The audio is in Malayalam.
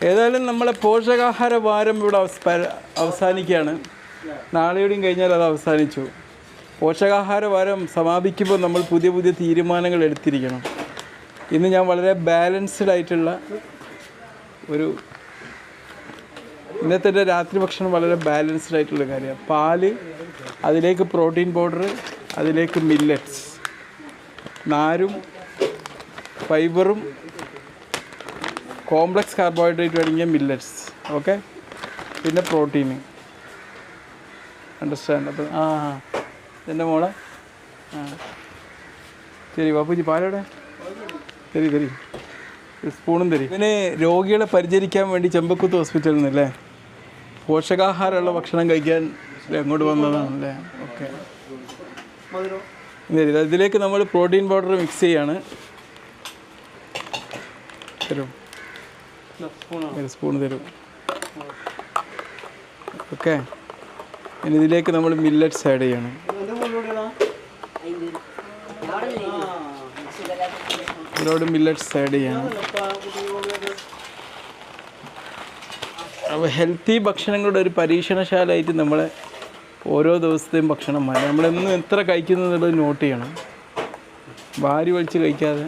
ഏതായാലും നമ്മളെ പോഷകാഹാര വാരം ഇവിടെ അവസാനിക്കുകയാണ്. നാളെയോടെയും കഴിഞ്ഞാൽ അത് അവസാനിച്ചു. പോഷകാഹാര വാരം സമാപിക്കുമ്പോൾ നമ്മൾ പുതിയ പുതിയ തീരുമാനങ്ങൾ എടുത്തിരിക്കണം. ഇന്ന് ഞാൻ വളരെ ബാലൻസ്ഡ് ആയിട്ടുള്ള ഇന്നത്തെ എൻ്റെ രാത്രി ഭക്ഷണം വളരെ ബാലൻസ്ഡ് ആയിട്ടുള്ള കാര്യമാണ്. പാല്, അതിലേക്ക് പ്രോട്ടീൻ പൗഡർ, അതിലേക്ക് മില്ലറ്റ്സ്, നാരും ഫൈബറും കോംപ്ലക്സ് കാർബോഹൈഡ്രേറ്റ് അടങ്ങിയ മില്ലറ്റ്സ്. ഓക്കെ, പിന്നെ പ്രോട്ടീന്. അണ്ടർസ്റ്റാൻഡ്? അപ്പം എൻ്റെ മോളെ ശരി ബാപ്പുജി പാലോടെ തരി സ്പൂണും തരി. ഇവന് രോഗികളെ പരിചരിക്കാൻ വേണ്ടി ചെമ്പക്കുത്ത് ഹോസ്പിറ്റലിൽ നിന്നല്ലേ പോഷകാഹാരമുള്ള ഭക്ഷണം കഴിക്കാൻ അങ്ങോട്ട് വന്നതാണല്ലേ? ഓക്കെ, ഇതിലേക്ക് നമ്മൾ പ്രോട്ടീൻ പൗഡർ മിക്സ് ചെയ്യാണ്. തരും, സ്പൂൺ തരും. ഓക്കെ, ഇനി ഇതിലേക്ക് നമ്മൾ മില്ലറ്റ്സ് ആഡ് ചെയ്യണം. ഇതിലോട് മില്ലറ്റ്സ് ആഡ് ചെയ്യണം. അപ്പോൾ ഹെൽത്തി ഭക്ഷണങ്ങളുടെ ഒരു പരീക്ഷണശാലയായിട്ട് നമ്മളെ ഓരോ ദിവസത്തെയും ഭക്ഷണം മാറി നമ്മളെന്നും എത്ര കഴിക്കുന്നു എന്നുള്ളത് നോട്ട് ചെയ്യണം. വാരി വലിച്ച് കഴിക്കാതെ